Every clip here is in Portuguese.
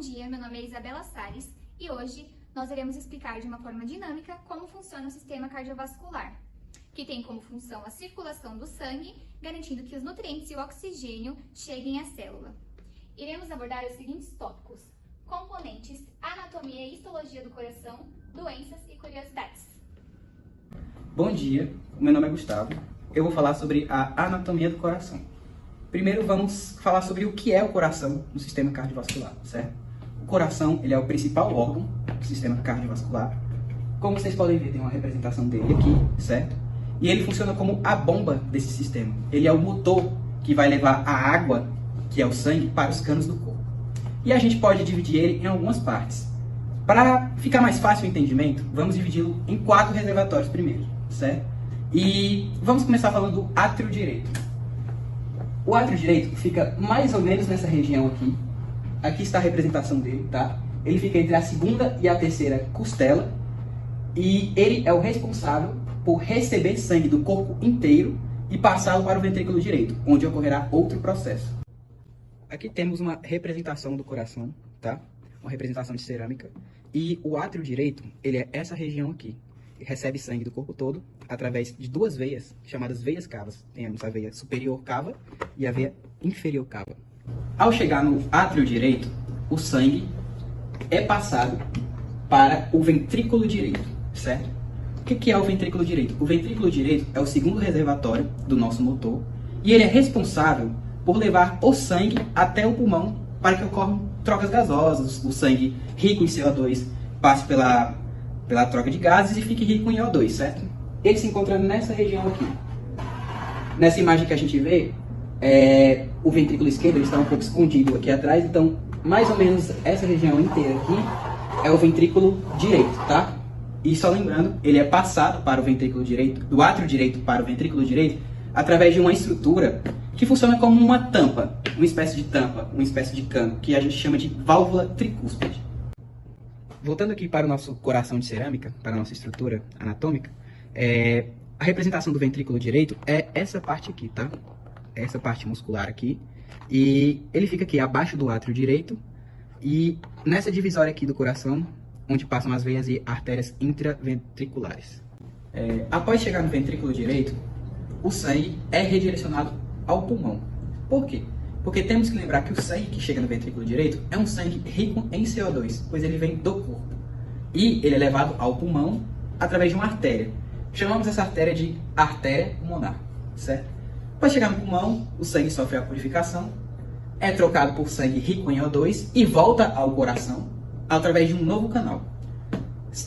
dia, meu nome é Isabela Salles e hoje nós iremos explicar de uma forma dinâmica como funciona o sistema cardiovascular, que tem como função a circulação do sangue, garantindo que os nutrientes e o oxigênio cheguem à célula. Iremos abordar os seguintes tópicos: componentes, anatomia e histologia do coração, doenças e curiosidades. Bom dia, meu nome é Gustavo. Eu vou falar sobre a anatomia do coração. Primeiro vamos falar sobre o que é o coração no sistema cardiovascular, certo? O coração, ele é o principal órgão do sistema cardiovascular. Como vocês podem ver, tem uma representação dele aqui, certo? E ele funciona como a bomba desse sistema. Ele é o motor que vai levar a água, que é o sangue, para os canos do corpo. E a gente pode dividir ele em algumas partes. Para ficar mais fácil o entendimento, vamos dividi-lo em 4 reservatórios primeiro, certo? E vamos começar falando do átrio direito. O átrio direito fica mais ou menos nessa região aqui. Aqui está a representação dele, tá? Ele fica entre a segunda e a terceira costela. E ele é o responsável por receber sangue do corpo inteiro e passá-lo para o ventrículo direito, onde ocorrerá outro processo. Aqui temos uma representação do coração, tá? Uma representação de cerâmica. E o átrio direito, ele é essa região aqui. Ele recebe sangue do corpo todo através de 2 veias, chamadas veias cavas. Temos a veia superior cava e a veia inferior cava. Ao chegar no átrio direito, o sangue é passado para o ventrículo direito, certo? O que é o ventrículo direito? O ventrículo direito é o segundo reservatório do nosso motor e ele é responsável por levar o sangue até o pulmão para que ocorram trocas gasosas, o sangue rico em CO2 passe pela troca de gases e fique rico em O2, certo? Ele se encontra nessa região aqui. Nessa imagem que a gente vê, o ventrículo esquerdo ele está um pouco escondido aqui atrás, então mais ou menos essa região inteira aqui é o ventrículo direito, tá? E só lembrando, ele é passado para o ventrículo direito, do átrio direito para o ventrículo direito, através de uma estrutura que funciona como uma tampa, uma espécie de tampa, uma espécie de cano, que a gente chama de válvula tricúspide. Voltando aqui para o nosso coração de cerâmica, para a nossa estrutura anatômica, a representação do ventrículo direito é essa parte aqui, tá? Essa parte muscular aqui. E ele fica aqui abaixo do átrio direito e nessa divisória aqui do coração, onde passam as veias e artérias intraventriculares. Após chegar no ventrículo direito, o sangue é redirecionado ao pulmão. Por quê? Porque temos que lembrar que o sangue que chega no ventrículo direito é um sangue rico em CO2, pois ele vem do corpo. E ele é levado ao pulmão através de uma artéria. Chamamos essa artéria de artéria pulmonar, certo? Para chegar no pulmão, o sangue sofre a purificação, é trocado por sangue rico em O2 e volta ao coração através de um novo canal.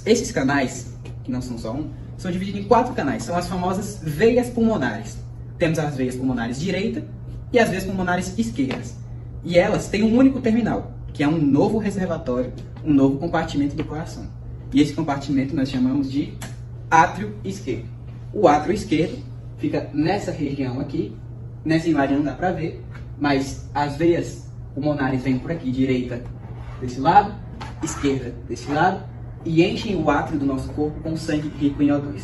Esses canais, que não são só um, são divididos em 4 canais, são as famosas veias pulmonares. Temos as veias pulmonares direita e as veias pulmonares esquerdas. E elas têm um único terminal, que é um novo reservatório, um novo compartimento do coração. E esse compartimento nós chamamos de átrio esquerdo. O átrio esquerdo fica nessa região aqui. Nessa imagem não dá para ver, mas as veias pulmonares vêm por aqui, direita desse lado, esquerda desse lado, e enchem o átrio do nosso corpo com sangue rico em O2.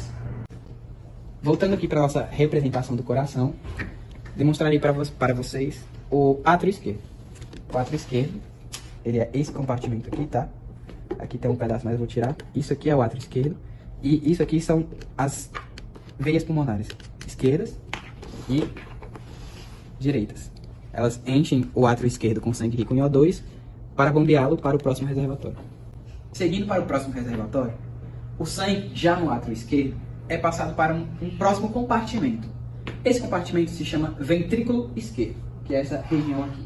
Voltando aqui para a nossa representação do coração, demonstrarei para vocês o átrio esquerdo. O átrio esquerdo, ele é esse compartimento aqui, tá? Aqui tem um pedaço, mas eu vou tirar. Isso aqui é o átrio esquerdo. E isso aqui são as veias pulmonares esquerdas e direitas. Elas enchem o átrio esquerdo com sangue rico em O2 para bombeá-lo para o próximo reservatório. Seguindo para o próximo reservatório, o sangue já no átrio esquerdo é passado para um próximo compartimento. Esse compartimento se chama ventrículo esquerdo, que é essa região aqui.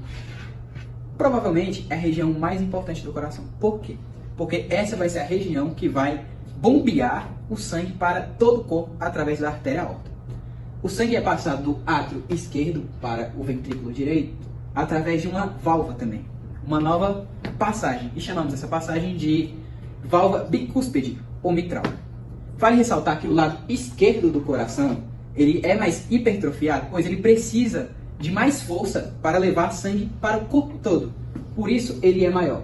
Provavelmente é a região mais importante do coração. Por quê? Porque essa vai ser a região que vai bombear o sangue para todo o corpo através da artéria aorta. O sangue é passado do átrio esquerdo para o ventrículo direito através de uma válvula também, uma nova passagem, e chamamos essa passagem de válvula bicúspide ou mitral. Vale ressaltar que o lado esquerdo do coração ele é mais hipertrofiado, pois ele precisa de mais força para levar sangue para o corpo todo. Por isso ele é maior.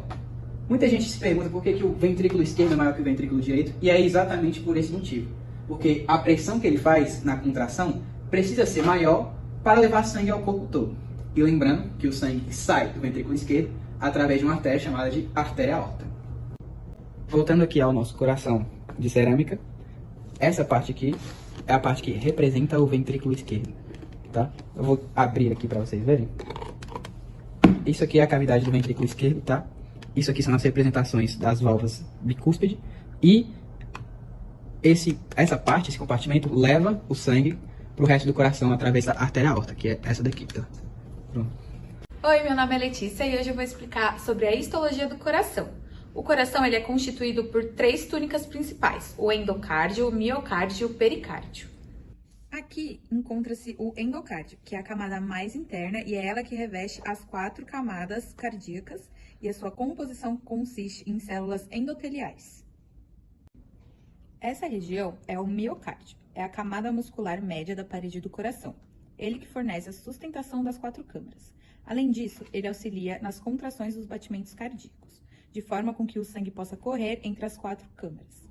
Muita gente se pergunta por que o ventrículo esquerdo é maior que o ventrículo direito, e é exatamente por esse motivo. Porque a pressão que ele faz na contração precisa ser maior para levar sangue ao corpo todo. E lembrando que o sangue que sai do ventrículo esquerdo através de uma artéria chamada de artéria aorta. Voltando aqui ao nosso coração de cerâmica, essa parte aqui é a parte que representa o ventrículo esquerdo, tá? Eu vou abrir aqui para vocês verem. Isso aqui é a cavidade do ventrículo esquerdo, tá? Isso aqui são as representações das válvulas bicúspide e essa parte, esse compartimento, leva o sangue para o resto do coração através da artéria aorta, que é essa daqui, tá? Pronto. Oi, meu nome é Letícia e hoje eu vou explicar sobre a histologia do coração. O coração ele é constituído por 3 túnicas principais, o endocárdio, o miocárdio e o pericárdio. Aqui encontra-se o endocárdio, que é a camada mais interna e é ela que reveste as 4 camadas cardíacas e a sua composição consiste em células endoteliais. Essa região é o miocárdio, é a camada muscular média da parede do coração. Ele que fornece a sustentação das 4 câmaras. Além disso, ele auxilia nas contrações dos batimentos cardíacos, de forma com que o sangue possa correr entre as 4 câmaras.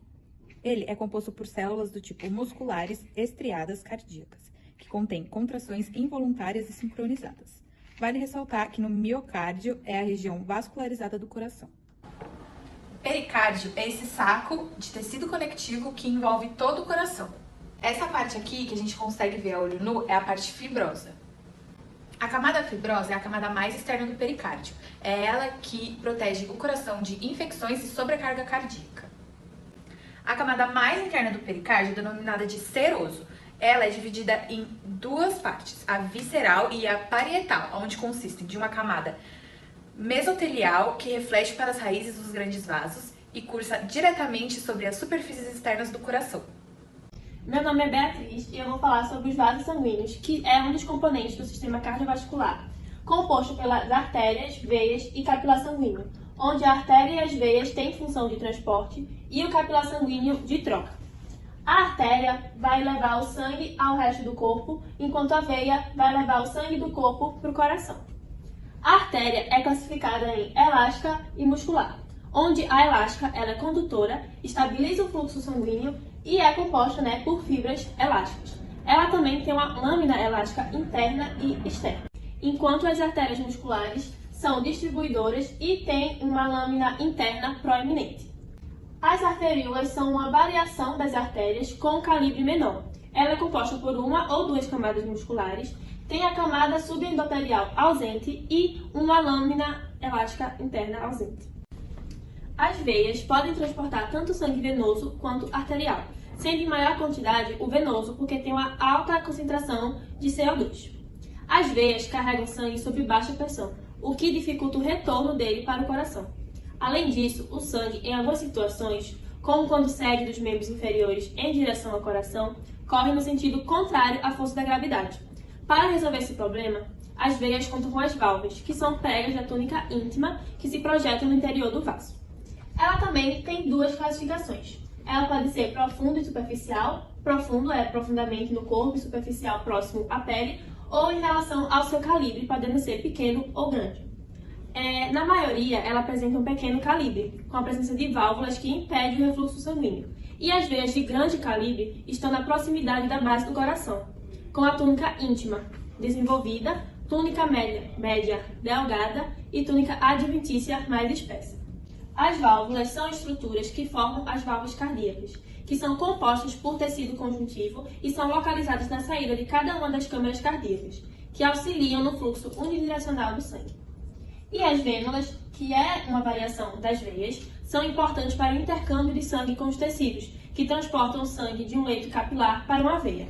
Ele é composto por células do tipo musculares estriadas cardíacas, que contêm contrações involuntárias e sincronizadas. Vale ressaltar que no miocárdio é a região vascularizada do coração. Pericárdio é esse saco de tecido conectivo que envolve todo o coração. Essa parte aqui, que a gente consegue ver a olho nu, é a parte fibrosa. A camada fibrosa é a camada mais externa do pericárdio. É ela que protege o coração de infecções e sobrecarga cardíaca. A camada mais interna do pericárdio é denominada de seroso. Ela é dividida em 2 partes, a visceral e a parietal, onde consistem de uma camada mesotelial, que reflete para as raízes dos grandes vasos e cursa diretamente sobre as superfícies externas do coração. Meu nome é Beatriz e eu vou falar sobre os vasos sanguíneos, que é um dos componentes do sistema cardiovascular, composto pelas artérias, veias e capilar sanguíneo, onde a artéria e as veias têm função de transporte e o capilar sanguíneo de troca. A artéria vai levar o sangue ao resto do corpo, enquanto a veia vai levar o sangue do corpo para o coração. A artéria é classificada em elástica e muscular, onde a elástica ela é condutora, estabiliza o fluxo sanguíneo e é composta por fibras elásticas. Ela também tem uma lâmina elástica interna e externa, enquanto as artérias musculares são distribuidoras e têm uma lâmina interna proeminente. As arteríolas são uma variação das artérias com calibre menor. Ela é composta por uma ou 2 camadas musculares, tem a camada subendotelial ausente e uma lâmina elástica interna ausente. As veias podem transportar tanto sangue venoso quanto arterial, sendo em maior quantidade o venoso porque tem uma alta concentração de CO2. As veias carregam sangue sob baixa pressão, o que dificulta o retorno dele para o coração. Além disso, o sangue, em algumas situações, como quando segue dos membros inferiores em direção ao coração, corre no sentido contrário à força da gravidade. Para resolver esse problema, as veias contam com as válvulas, que são pregas da túnica íntima que se projetam no interior do vaso. Ela também tem 2 classificações. Ela pode ser profundo e superficial. Profundo é profundamente no corpo e superficial próximo à pele, ou em relação ao seu calibre, podendo ser pequeno ou grande. Na maioria, ela apresenta um pequeno calibre, com a presença de válvulas que impedem o refluxo sanguíneo. E as veias de grande calibre estão na proximidade da base do coração, com a túnica íntima, desenvolvida, túnica média delgada e túnica adventícia mais espessa. As válvulas são estruturas que formam as válvulas cardíacas, que são compostas por tecido conjuntivo e são localizadas na saída de cada uma das câmaras cardíacas, que auxiliam no fluxo unidirecional do sangue. E as vênulas, que é uma variação das veias, são importantes para o intercâmbio de sangue com os tecidos, que transportam o sangue de um leito capilar para uma veia.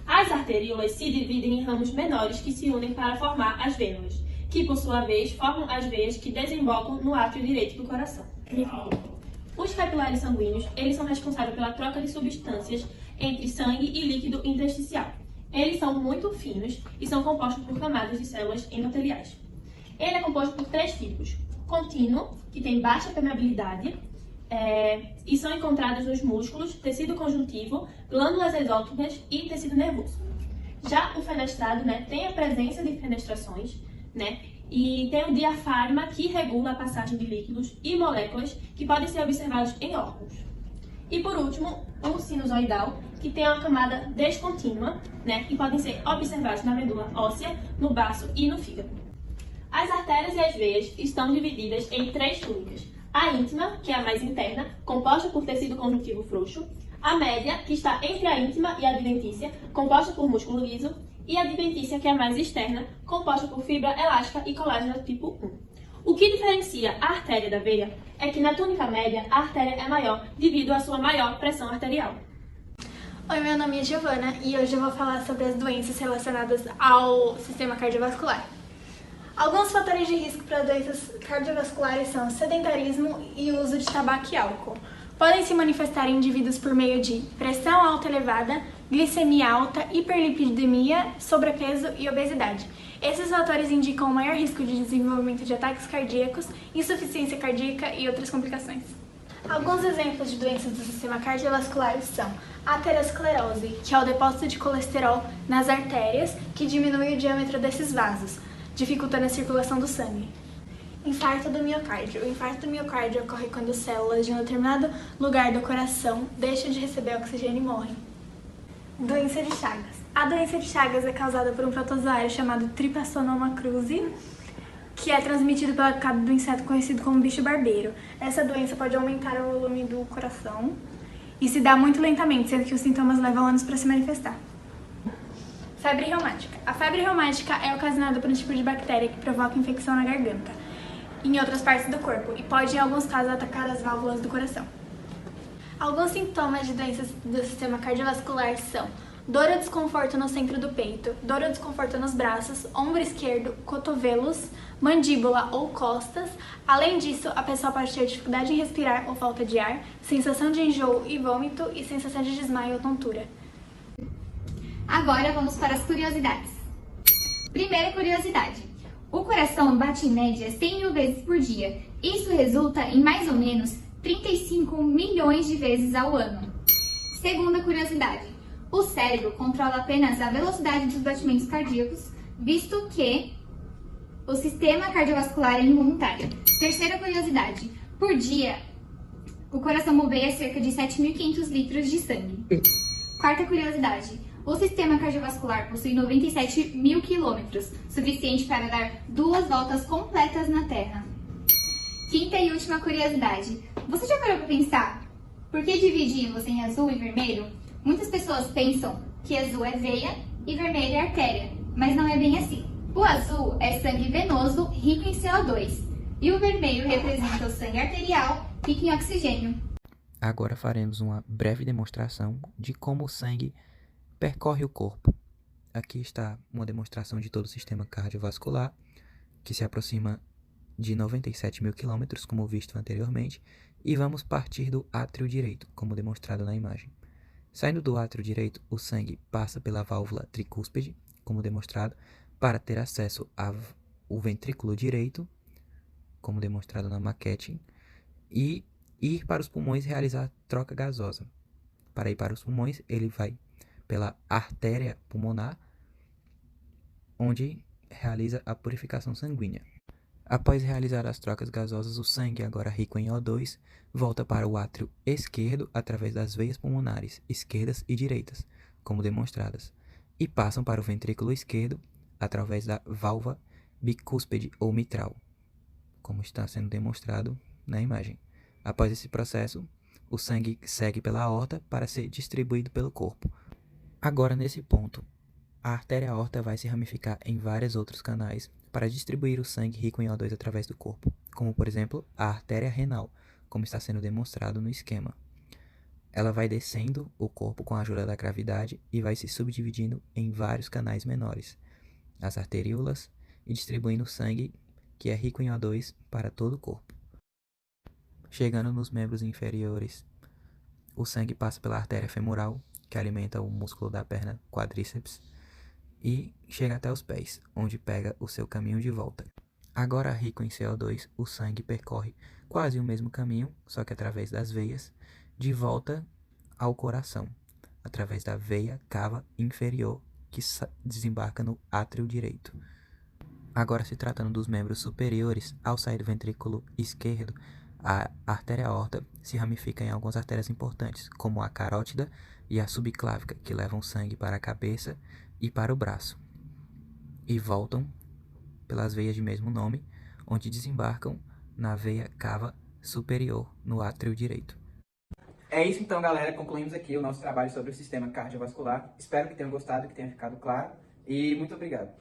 As arteríolas se dividem em ramos menores que se unem para formar as vênulas, que por sua vez formam as veias que desembocam no átrio direito do coração. Os capilares sanguíneos, eles são responsáveis pela troca de substâncias entre sangue e líquido intersticial. Eles são muito finos e são compostos por camadas de células endoteliais. Ele é composto por 3 tipos: contínuo, que tem baixa permeabilidade, e são encontrados nos músculos, tecido conjuntivo, glândulas exócrinas e tecido nervoso. Já o fenestrado, tem a presença de fenestrações, e tem o diafragma, que regula a passagem de líquidos e moléculas que podem ser observados em órgãos. E por último, o sinusoidal, que tem uma camada descontínua, que podem ser observados na medula óssea, no baço e no fígado. As artérias e as veias estão divididas em 3 túnicas. A íntima, que é a mais interna, composta por tecido conjuntivo frouxo. A média, que está entre a íntima e a adventícia, composta por músculo liso. E a adventícia, que é a mais externa, composta por fibra elástica e colágeno tipo 1. O que diferencia a artéria da veia é que na túnica média a artéria é maior devido à sua maior pressão arterial. Oi, meu nome é Giovana e hoje eu vou falar sobre as doenças relacionadas ao sistema cardiovascular. Alguns fatores de risco para doenças cardiovasculares são sedentarismo e uso de tabaco e álcool. Podem se manifestar em indivíduos por meio de pressão alta elevada, glicemia alta, hiperlipidemia, sobrepeso e obesidade. Esses fatores indicam o maior risco de desenvolvimento de ataques cardíacos, insuficiência cardíaca e outras complicações. Alguns exemplos de doenças do sistema cardiovascular são a aterosclerose, que é o depósito de colesterol nas artérias, que diminui o diâmetro desses vasos, dificultando a circulação do sangue. Infarto do miocárdio. O infarto do miocárdio ocorre quando células de um determinado lugar do coração deixam de receber oxigênio e morrem. Doença de Chagas. A doença de Chagas é causada por um protozoário chamado Trypanosoma cruzi, que é transmitido pela picada do inseto conhecido como bicho barbeiro. Essa doença pode aumentar o volume do coração e se dá muito lentamente, sendo que os sintomas levam anos para se manifestar. Febre reumática. A febre reumática é ocasionada por um tipo de bactéria que provoca infecção na garganta e em outras partes do corpo e pode, em alguns casos, atacar as válvulas do coração. Alguns sintomas de doenças do sistema cardiovascular são dor ou desconforto no centro do peito, dor ou desconforto nos braços, ombro esquerdo, cotovelos, mandíbula ou costas. Além disso, a pessoa pode ter dificuldade em respirar ou falta de ar, sensação de enjoo e vômito e sensação de desmaio ou tontura. Agora vamos para as curiosidades. Primeira curiosidade. O coração bate em média 100 mil vezes por dia. Isso resulta em mais ou menos 35 milhões de vezes ao ano. Segunda curiosidade. O cérebro controla apenas a velocidade dos batimentos cardíacos, visto que o sistema cardiovascular é involuntário. Terceira curiosidade. Por dia, o coração bombeia cerca de 7.500 litros de sangue. Quarta curiosidade. O sistema cardiovascular possui 97 mil quilômetros, suficiente para dar 2 voltas completas na Terra. Quinta e última curiosidade. Você já parou para pensar por que dividimos em azul e vermelho? Muitas pessoas pensam que azul é veia e vermelho é artéria, mas não é bem assim. O azul é sangue venoso rico em CO2 e o vermelho representa o sangue arterial rico em oxigênio. Agora faremos uma breve demonstração de como o sangue percorre o corpo. Aqui está uma demonstração de todo o sistema cardiovascular, que se aproxima de 97 mil quilômetros, como visto anteriormente, e vamos partir do átrio direito, como demonstrado na imagem. Saindo do átrio direito, o sangue passa pela válvula tricúspide, como demonstrado, para ter acesso ao ventrículo direito, como demonstrado na maquete, e ir para os pulmões e realizar troca gasosa. Para ir para os pulmões, ele vai pela artéria pulmonar, onde realiza a purificação sanguínea. Após realizar as trocas gasosas, o sangue, agora rico em O2, volta para o átrio esquerdo através das veias pulmonares esquerdas e direitas, como demonstradas, e passam para o ventrículo esquerdo através da válvula bicúspide ou mitral, como está sendo demonstrado na imagem. Após esse processo, o sangue segue pela aorta para ser distribuído pelo corpo. Agora, nesse ponto, a artéria aorta vai se ramificar em vários outros canais para distribuir o sangue rico em O2 através do corpo, como, por exemplo, a artéria renal, como está sendo demonstrado no esquema. Ela vai descendo o corpo com a ajuda da gravidade e vai se subdividindo em vários canais menores, as arteríolas, e distribuindo o sangue, que é rico em O2, para todo o corpo. Chegando nos membros inferiores, o sangue passa pela artéria femoral, que alimenta o músculo da perna quadríceps, e chega até os pés, onde pega o seu caminho de volta. Agora rico em CO2, o sangue percorre quase o mesmo caminho, só que através das veias, de volta ao coração, através da veia cava inferior, que desembarca no átrio direito. Agora, se tratando dos membros superiores, ao sair do ventrículo esquerdo, a artéria aorta se ramifica em algumas artérias importantes, como a carótida e a subclávica, que levam sangue para a cabeça e para o braço, e voltam pelas veias de mesmo nome, onde desembarcam na veia cava superior no átrio direito. É isso então, galera. Concluímos aqui o nosso trabalho sobre o sistema cardiovascular. Espero que tenham gostado, que tenha ficado claro. E muito obrigado.